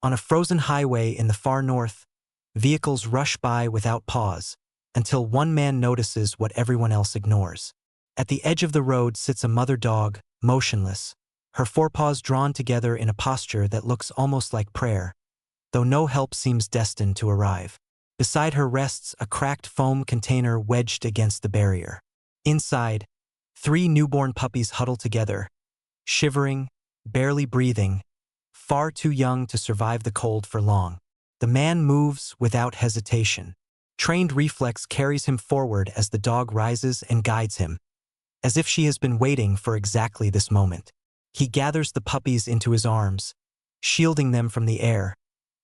On a frozen highway in the far north, vehicles rush by without pause, until one man notices what everyone else ignores. At the edge of the road sits a mother dog, motionless, her forepaws drawn together in a posture that looks almost like prayer, though no help seems destined to arrive. Beside her rests a cracked foam container wedged against the barrier. Inside, 3 newborn puppies huddle together, shivering, barely breathing, far too young to survive the cold for long. The man moves without hesitation. Trained reflex carries him forward as the dog rises and guides him, as if she has been waiting for exactly this moment. He gathers the puppies into his arms, shielding them from the air,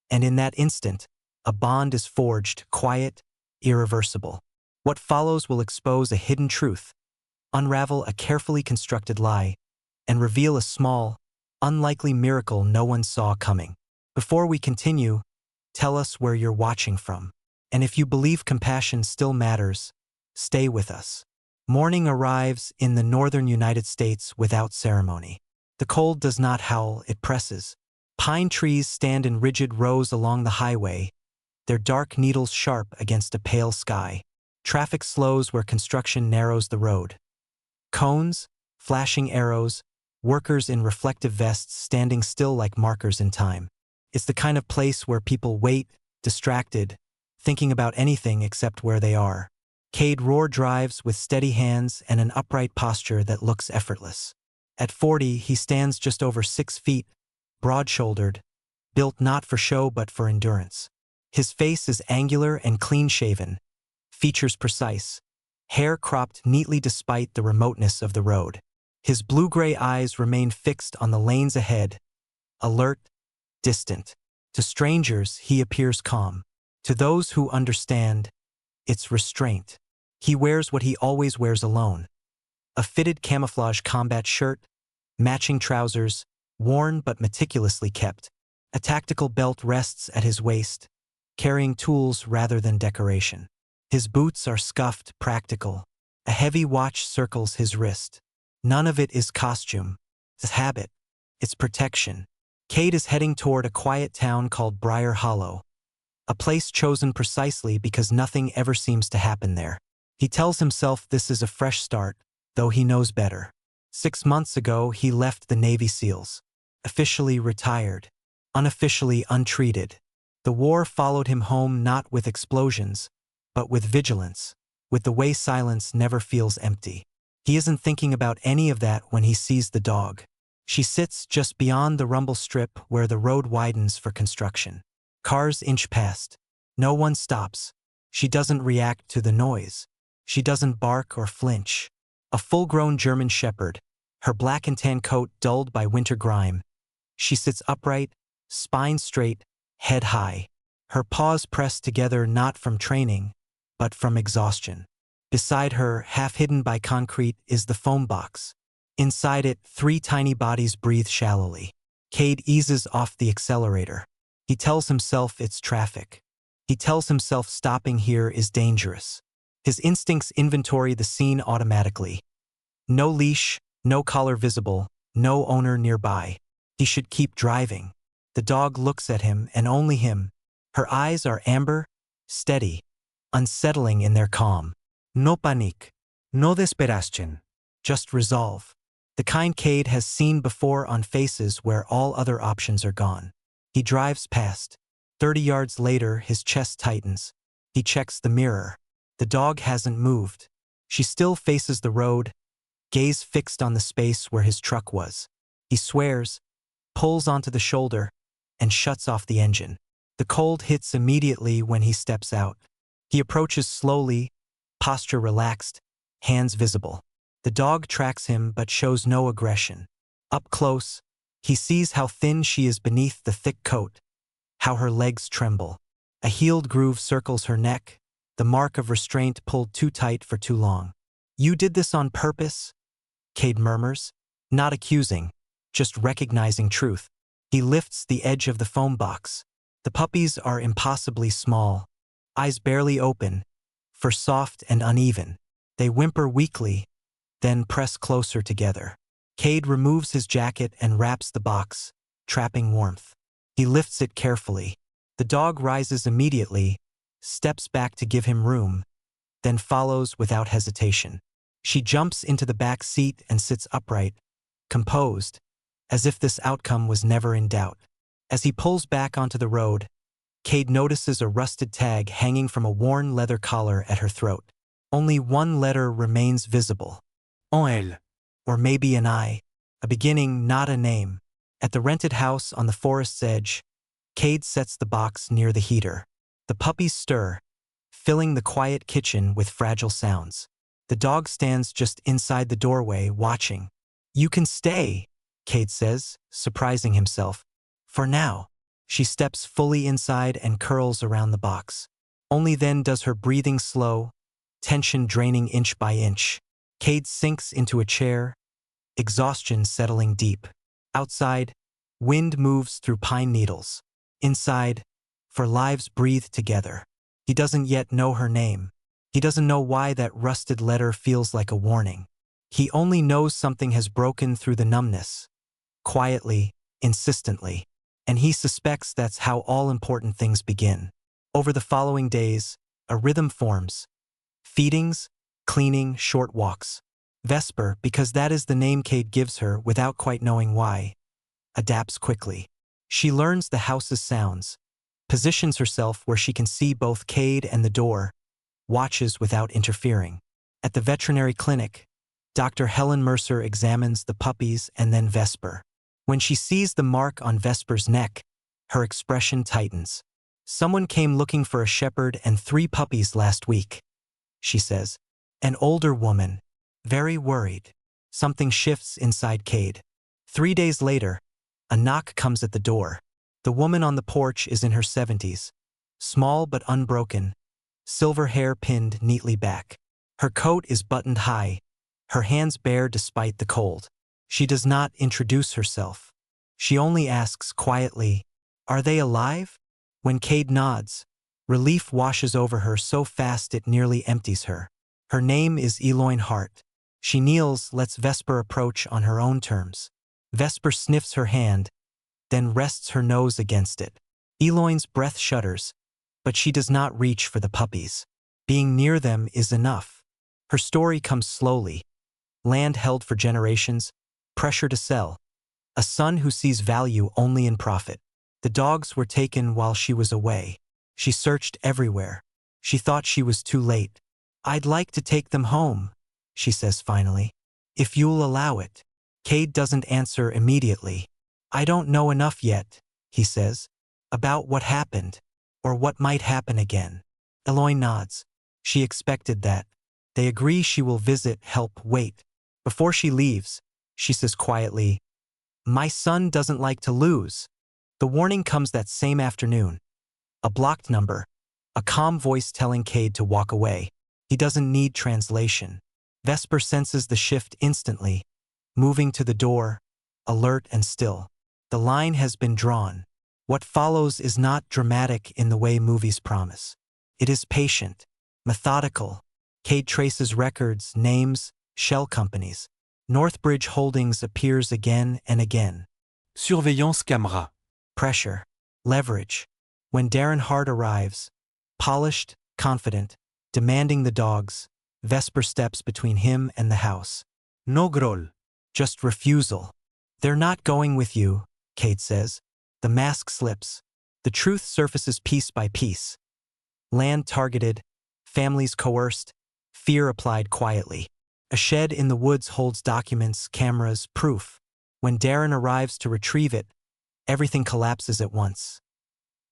and in that instant, a bond is forged, quiet, irreversible. What follows will expose a hidden truth, unravel a carefully constructed lie, and reveal a small, unlikely miracle no one saw coming. Before we continue, tell us where you're watching from. And if you believe compassion still matters, stay with us. Morning arrives in the northern United States without ceremony. The cold does not howl, it presses. Pine trees stand in rigid rows along the highway, their dark needles sharp against a pale sky. Traffic slows where construction narrows the road. Cones, flashing arrows, workers in reflective vests standing still like markers in time. It's the kind of place where people wait, distracted, thinking about anything except where they are. Cade Rohr drives with steady hands and an upright posture that looks effortless. At 40, he stands just over 6 feet, broad-shouldered, built not for show but for endurance. His face is angular and clean-shaven, features precise, hair cropped neatly despite the remoteness of the road. His blue-gray eyes remain fixed on the lanes ahead, alert, distant. To strangers, he appears calm. To those who understand, it's restraint. He wears what he always wears alone: a fitted camouflage combat shirt, matching trousers, worn but meticulously kept. A tactical belt rests at his waist, carrying tools rather than decoration. His boots are scuffed, practical. A heavy watch circles his wrist. None of it is costume. It's habit. It's protection. Cade is heading toward a quiet town called Briar Hollow, a place chosen precisely because nothing ever seems to happen there. He tells himself this is a fresh start, though he knows better. 6 months ago, he left the Navy SEALs, officially retired, unofficially untreated. The war followed him home not with explosions, but with vigilance, with the way silence never feels empty. He isn't thinking about any of that when he sees the dog. She sits just beyond the rumble strip where the road widens for construction. Cars inch past. No one stops. She doesn't react to the noise. She doesn't bark or flinch. A full-grown German shepherd, her black and tan coat dulled by winter grime. She sits upright, spine straight, head high. Her paws pressed together not from training, but from exhaustion. Beside her, half hidden by concrete, is the foam box. Inside it, 3 tiny bodies breathe shallowly. Cade eases off the accelerator. He tells himself it's traffic. He tells himself stopping here is dangerous. His instincts inventory the scene automatically. No leash, no collar visible, no owner nearby. He should keep driving. The dog looks at him and only him. Her eyes are amber, steady, unsettling in their calm. No panique, no desesperación, just resolve. The kind Cade has seen before on faces where all other options are gone. He drives past. 30 yards later, his chest tightens. He checks the mirror. The dog hasn't moved. She still faces the road, gaze fixed on the space where his truck was. He swears, pulls onto the shoulder, and shuts off the engine. The cold hits immediately when he steps out. He approaches slowly, posture relaxed, hands visible. The dog tracks him but shows no aggression. Up close, he sees how thin she is beneath the thick coat, how her legs tremble. A healed groove circles her neck, the mark of restraint pulled too tight for too long. "You did this on purpose?" Cade murmurs, not accusing, just recognizing truth. He lifts the edge of the foam box. The puppies are impossibly small, eyes barely open, fur soft and uneven. They whimper weakly, then press closer together. Cade removes his jacket and wraps the box, trapping warmth. He lifts it carefully. The dog rises immediately, steps back to give him room, then follows without hesitation. She jumps into the back seat and sits upright, composed, as if this outcome was never in doubt. As he pulls back onto the road, Cade notices a rusted tag hanging from a worn leather collar at her throat. Only one letter remains visible. En elle. Or maybe an I. A beginning, not a name. At the rented house on the forest's edge, Cade sets the box near the heater. The puppies stir, filling the quiet kitchen with fragile sounds. The dog stands just inside the doorway, watching. "You can stay," Cade says, surprising himself. "For now." She steps fully inside and curls around the box. Only then does her breathing slow, tension draining inch by inch. Cade sinks into a chair, exhaustion settling deep. Outside, wind moves through pine needles. Inside, for lives breathe together. He doesn't yet know her name. He doesn't know why that rusted letter feels like a warning. He only knows something has broken through the numbness. Quietly, insistently. And he suspects that's how all important things begin. Over the following days, a rhythm forms. Feedings, cleaning, short walks. Vesper, because that is the name Cade gives her without quite knowing why, adapts quickly. She learns the house's sounds, positions herself where she can see both Cade and the door, watches without interfering. At the veterinary clinic, Dr. Helen Mercer examines the puppies and then Vesper. When she sees the mark on Vesper's neck, her expression tightens. "Someone came looking for a shepherd and 3 puppies last week," she says. An older woman, very worried. Something shifts inside Cade. 3 days later, a knock comes at the door. The woman on the porch is in her 70s, small but unbroken, silver hair pinned neatly back. Her coat is buttoned high, her hands bare despite the cold. She does not introduce herself. She only asks quietly, "Are they alive?" When Cade nods, relief washes over her so fast it nearly empties her. Her name is Eloyne Hart. She kneels, lets Vesper approach on her own terms. Vesper sniffs her hand, then rests her nose against it. Eloyne's breath shudders, but she does not reach for the puppies. Being near them is enough. Her story comes slowly. Land held for generations, pressure to sell. A son who sees value only in profit. The dogs were taken while she was away. She searched everywhere. She thought she was too late. "I'd like to take them home," she says finally. "If you'll allow it." Cade doesn't answer immediately. "I don't know enough yet," he says, "about what happened, or what might happen again." Eloyne nods. She expected that. They agree she will visit, help, wait. Before she leaves, she says quietly, "My son doesn't like to lose." The warning comes that same afternoon. A blocked number, a calm voice telling Cade to walk away. He doesn't need translation. Vesper senses the shift instantly, moving to the door, alert and still. The line has been drawn. What follows is not dramatic in the way movies promise. It is patient, methodical. Cade traces records, names, shell companies. Northbridge Holdings appears again and again. Surveillance caméra. Pressure. Leverage. When Darren Hart arrives, polished, confident, demanding the dogs, Vesper steps between him and the house. No groll. Just refusal. "They're not going with you," Cade says. The mask slips. The truth surfaces piece by piece. Land targeted, families coerced, fear applied quietly. A shed in the woods holds documents, cameras, proof. When Darren arrives to retrieve it, everything collapses at once.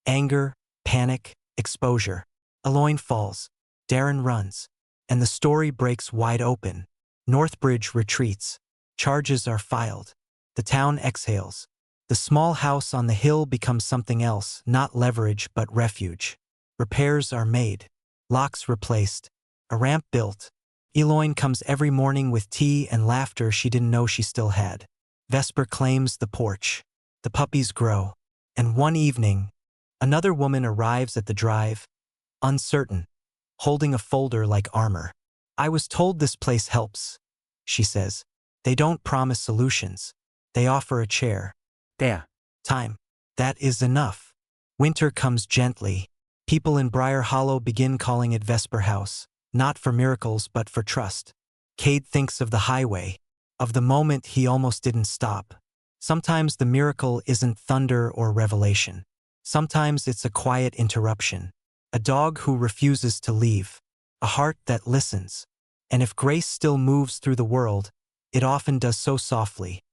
Anger, panic, exposure. Eloyne falls. Darren runs. And the story breaks wide open. Northbridge retreats. Charges are filed. The town exhales. The small house on the hill becomes something else, not leverage but refuge. Repairs are made. Locks replaced. A ramp built. Eloyne comes every morning with tea and laughter she didn't know she still had. Vesper claims the porch. The puppies grow. And one evening, another woman arrives at the drive, uncertain, holding a folder like armor. "I was told this place helps," she says. "They don't promise solutions. They offer a chair. Terre. Time. That is enough. Winter comes gently. People in Briar Hollow begin calling it Vesper House, not for miracles but for trust. Cade thinks of the highway, of the moment he almost didn't stop. Sometimes the miracle isn't thunder or revelation. Sometimes it's a quiet interruption. A dog who refuses to leave. A heart that listens. And if grace still moves through the world, it often does so softly.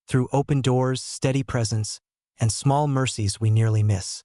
Through open doors, steady presence, and small mercies we nearly miss.